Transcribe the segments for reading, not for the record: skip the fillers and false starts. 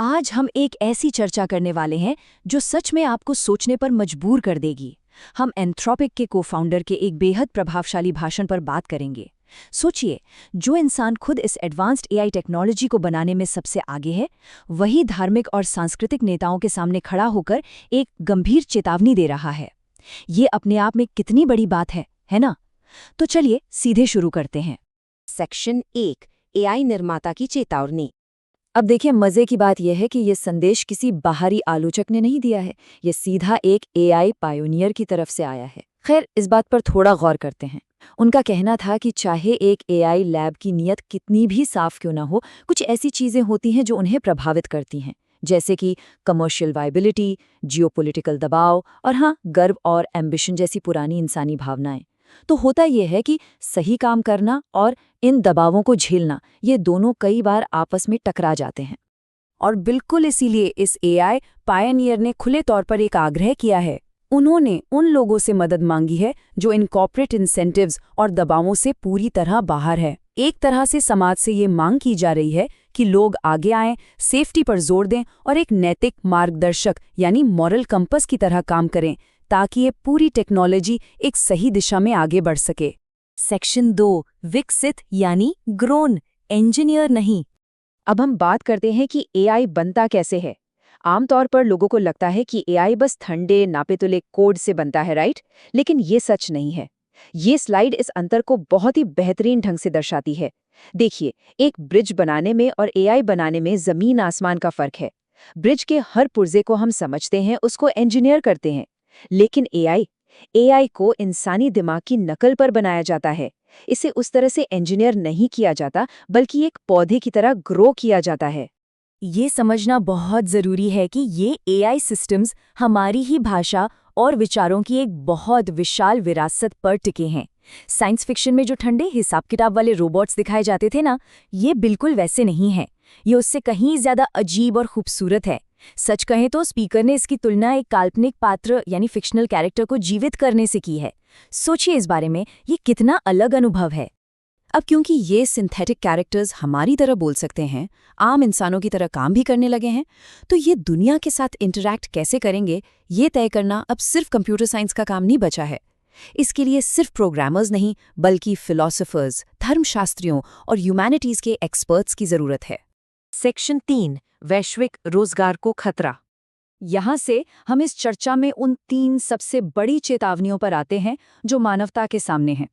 आज हम एक ऐसी चर्चा करने वाले हैं जो सच में आपको सोचने पर मजबूर कर देगी। हम एंथ्रोपिक के को-फाउंडर के एक बेहद प्रभावशाली भाषण पर बात करेंगे। सोचिए, जो इंसान खुद इस एडवांस्ड एआई टेक्नोलॉजी को बनाने में सबसे आगे है, वही धार्मिक और सांस्कृतिक नेताओं के सामने खड़ा होकर एक गंभीर चेतावनी दे रहा है। ये अपने आप में कितनी बड़ी बात है ना? तो चलिए सीधे शुरू करते हैं। सेक्शन 1 एआई निर्माता की चेतावनी। अब देखिए, मजे की बात यह है कि ये संदेश किसी बाहरी आलोचक ने नहीं दिया है। ये सीधा एक एआई पायोनियर की तरफ से आया है। खैर, इस बात पर थोड़ा गौर करते हैं। उनका कहना था कि चाहे एक एआई लैब की नीयत कितनी भी साफ क्यों ना हो, कुछ ऐसी चीजें होती हैं जो उन्हें प्रभावित करती हैं, जैसे कि कमर्शियल वायबिलिटी, जियोपॉलिटिकल दबाव और हाँ, गर्व और एम्बिशन जैसी पुरानी इंसानी भावनाएं। तो होता यह है कि सही काम करना और इन दबावों को झेलना, ये दोनों कई बार आपस में टकरा जाते हैं। और बिल्कुल इसीलिए इस एआई पायनियर ने खुले तौर पर एक आग्रह किया है। उन्होंने उन लोगों से मदद मांगी है जो इन कॉर्पोरेट इंसेंटिव्स और दबावों से पूरी तरह बाहर है। एक तरह से समाज से ये मांग की जा रही है कि लोग आगे आएं, सेफ्टी पर जोर दें और एक नैतिक मार्गदर्शक यानी मॉरल कंपस की तरह काम करें, ताकि ये पूरी टेक्नोलॉजी एक सही दिशा में आगे बढ़ सके। सेक्शन 2 विकसित यानी ग्रोन, इंजीनियर नहीं। अब हम बात करते हैं कि एआई बनता कैसे है। आमतौर पर लोगों को लगता है कि एआई बस ठंडे नापे-तुले कोड से बनता है, राइट? लेकिन ये सच नहीं है। ये स्लाइड इस अंतर को बहुत ही बेहतरीन ढंग से दर्शाती है। देखिए, एक ब्रिज बनाने में और एआई बनाने में जमीन आसमान का फर्क है। ब्रिज के हर पुर्जे को हम समझते हैं, उसको इंजीनियर करते हैं। लेकिन एआई को इंसानी दिमाग की नकल पर बनाया जाता है। इसे उस तरह से इंजीनियर नहीं किया जाता, बल्कि एक पौधे की तरह ग्रो किया जाता है। ये समझना बहुत जरूरी है कि ये एआई सिस्टम्स हमारी ही भाषा और विचारों की एक बहुत विशाल विरासत पर टिके हैं। साइंस फिक्शन में जो ठंडे हिसाब किताब वाले रोबोट्स दिखाए जाते थे ना, ये बिल्कुल वैसे नहीं है। ये उससे कहीं ज्यादा अजीब और खूबसूरत है। सच कहें तो स्पीकर ने इसकी तुलना एक काल्पनिक पात्र यानी फिक्शनल कैरेक्टर को जीवित करने से की है। सोचिए इस बारे में, ये कितना अलग अनुभव है। अब क्योंकि ये सिंथेटिक कैरेक्टर्स हमारी तरह बोल सकते हैं, आम इंसानों की तरह काम भी करने लगे हैं, तो ये दुनिया के साथ इंटरैक्ट कैसे करेंगे, ये तय करना अब सिर्फ कंप्यूटर साइंस का काम नहीं बचा है। इसके लिए सिर्फ प्रोग्रामर्स नहीं, बल्कि फिलोसोफर्स, धर्मशास्त्रियों और ह्यूमैनिटीज के एक्सपर्ट्स की जरूरत है। सेक्शन 3 वैश्विक रोजगार को खतरा। यहाँ से हम इस चर्चा में उन 3 सबसे बड़ी चेतावनियों पर आते हैं जो मानवता के सामने हैं।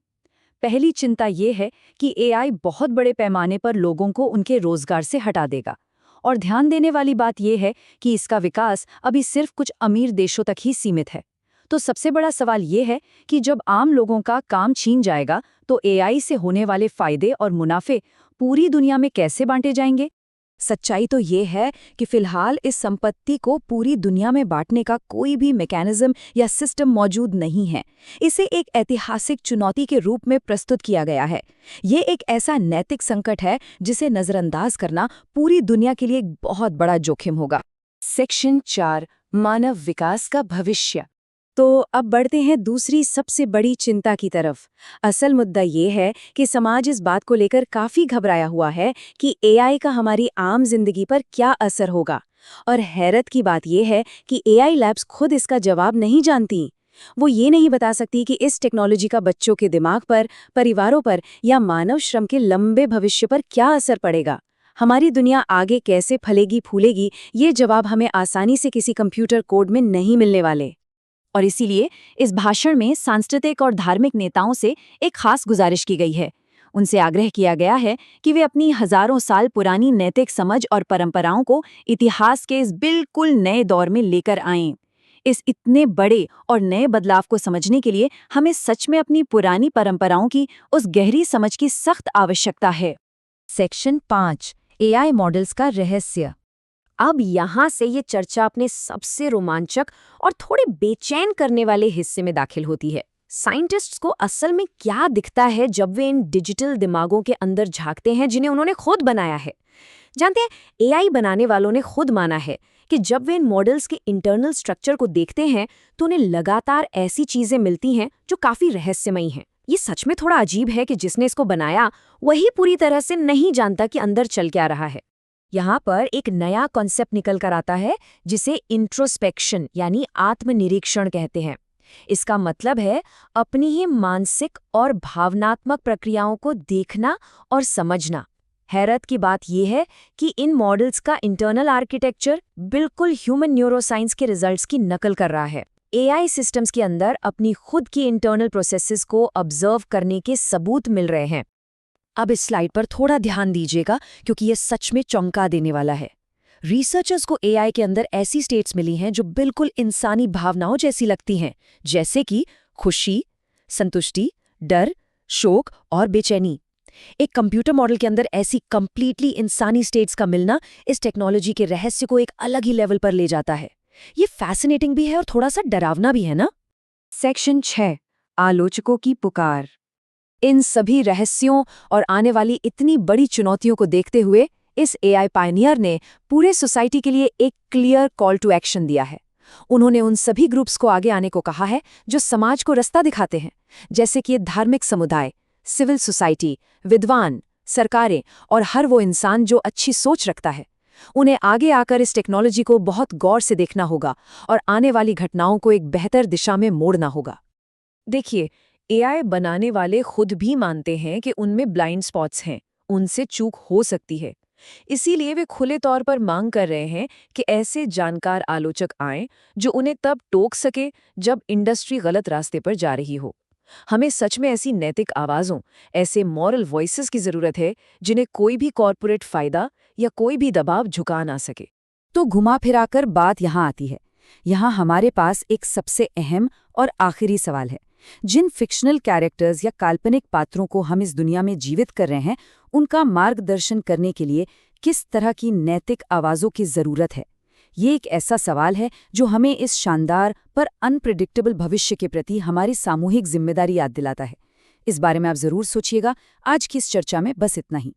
पहली चिंता ये है कि एआई बहुत बड़े पैमाने पर लोगों को उनके रोजगार से हटा देगा। और ध्यान देने वाली बात यह है कि इसका विकास अभी सिर्फ कुछ अमीर देशों तक ही सीमित है। तो सबसे बड़ा सवाल ये है कि जब आम लोगों का काम छीन जाएगा, तो एआई से होने वाले फायदे और मुनाफे पूरी दुनिया में कैसे बांटे जाएंगे? सच्चाई तो ये है कि फिलहाल इस संपत्ति को पूरी दुनिया में बांटने का कोई भी मैकेनिज्म या सिस्टम मौजूद नहीं है। इसे एक ऐतिहासिक चुनौती के रूप में प्रस्तुत किया गया है। ये एक ऐसा नैतिक संकट है जिसे नजरअंदाज करना पूरी दुनिया के लिए एक बहुत बड़ा जोखिम होगा। सेक्शन 4 मानव विकास का भविष्य। तो अब बढ़ते हैं दूसरी सबसे बड़ी चिंता की तरफ। असल मुद्दा ये है कि समाज इस बात को लेकर काफी घबराया हुआ है कि एआई का हमारी आम जिंदगी पर क्या असर होगा। और हैरत की बात यह है कि एआई लैब्स खुद इसका जवाब नहीं जानती। वो ये नहीं बता सकती कि इस टेक्नोलॉजी का बच्चों के दिमाग पर, परिवारों पर या मानव श्रम के लंबे भविष्य पर क्या असर पड़ेगा। हमारी दुनिया आगे कैसे फलेगी फूलेगी, ये जवाब हमें आसानी से किसी कंप्यूटर कोड में नहीं मिलने वाले। और इसीलिए इस भाषण में सांस्कृतिक और धार्मिक नेताओं से एक खास गुजारिश की गई है। उनसे आग्रह किया गया है कि वे अपनी हजारों साल पुरानी नैतिक समझ और परंपराओं को इतिहास के इस बिल्कुल नए दौर में लेकर आएं। इस इतने बड़े और नए बदलाव को समझने के लिए हमें सच में अपनी पुरानी परंपराओं की उस गहरी समझ की सख्त आवश्यकता है। सेक्शन 5 एआई मॉडल्स का रहस्य। अब यहाँ से ये चर्चा अपने सबसे रोमांचक और थोड़े बेचैन करने वाले हिस्से में दाखिल होती है। साइंटिस्ट्स को असल में क्या दिखता है जब वे इन डिजिटल दिमागों के अंदर झांकते हैं जिन्हें उन्होंने खुद बनाया है। जानते हैं, एआई बनाने वालों ने खुद माना है कि जब वे इन मॉडल्स के इंटरनल स्ट्रक्चर को देखते हैं तो उन्हें लगातार ऐसी चीजें मिलती हैं जो काफी रहस्यमयी हैं। ये सच में थोड़ा अजीब है कि जिसने इसको बनाया वही पूरी तरह से नहीं जानता कि अंदर चल क्या रहा है। यहाँ पर एक नया कॉन्सेप्ट निकल कर आता है जिसे इंट्रोस्पेक्शन यानी आत्मनिरीक्षण कहते हैं। इसका मतलब है अपनी ही मानसिक और भावनात्मक प्रक्रियाओं को देखना और समझना। हैरत की बात यह है कि इन मॉडल्स का इंटरनल आर्किटेक्चर बिल्कुल ह्यूमन न्यूरोसाइंस के रिजल्ट्स की नकल कर रहा है। एआई सिस्टम्स के अंदर अपनी खुद की इंटरनल प्रोसेसेस को ऑब्जर्व करने के सबूत मिल रहे हैं। अब इस स्लाइड पर थोड़ा ध्यान दीजिएगा क्योंकि यह सच में चौंका देने वाला है। रिसर्चर्स को एआई के अंदर ऐसी स्टेट्स मिली हैं जो बिल्कुल इंसानी भावनाओं जैसी लगती हैं, जैसे कि खुशी, संतुष्टि, डर, शोक और बेचैनी। एक कंप्यूटर मॉडल के अंदर ऐसी कंप्लीटली इंसानी स्टेट्स का मिलना इस टेक्नोलॉजी के रहस्य को एक अलग ही लेवल पर ले जाता है। ये फैसिनेटिंग भी है और थोड़ा सा डरावना भी है ना। सेक्शन 6 आलोचकों की पुकार। इन सभी रहस्यों और आने वाली इतनी बड़ी चुनौतियों को देखते हुए इस एआई पायनियर ने पूरे सोसाइटी के लिए एक क्लियर कॉल टू एक्शन दिया है। उन्होंने उन सभी ग्रुप्स को आगे आने को कहा है जो समाज को रास्ता दिखाते हैं, जैसे कि धार्मिक समुदाय, सिविल सोसाइटी, विद्वान, सरकारें और हर वो इंसान जो अच्छी सोच रखता है। उन्हें आगे आकर इस टेक्नोलॉजी को बहुत गौर से देखना होगा और आने वाली घटनाओं को एक बेहतर दिशा में मोड़ना होगा। देखिए, एआई बनाने वाले खुद भी मानते हैं कि उनमें ब्लाइंड स्पॉट्स हैं, उनसे चूक हो सकती है। इसीलिए वे खुले तौर पर मांग कर रहे हैं कि ऐसे जानकार आलोचक आएं जो उन्हें तब टोक सके जब इंडस्ट्री गलत रास्ते पर जा रही हो। हमें सच में ऐसी नैतिक आवाज़ों, ऐसे मॉरल वॉइसेस की ज़रूरत है जिन्हें कोई भी कॉर्पोरेट फ़ायदा या कोई भी दबाव झुका ना सके। तो घुमा फिराकर बात यहाँ आती है। यहाँ हमारे पास एक सबसे अहम और आखिरी सवाल है। जिन फिक्शनल कैरेक्टर्स या काल्पनिक पात्रों को हम इस दुनिया में जीवित कर रहे हैं, उनका मार्गदर्शन करने के लिए किस तरह की नैतिक आवाज़ों की ज़रूरत है? ये एक ऐसा सवाल है जो हमें इस शानदार पर अनप्रिडिक्टेबल भविष्य के प्रति हमारी सामूहिक जिम्मेदारी याद दिलाता है। इस बारे में आप ज़रूर सोचिएगा। आज की इस चर्चा में बस इतना ही।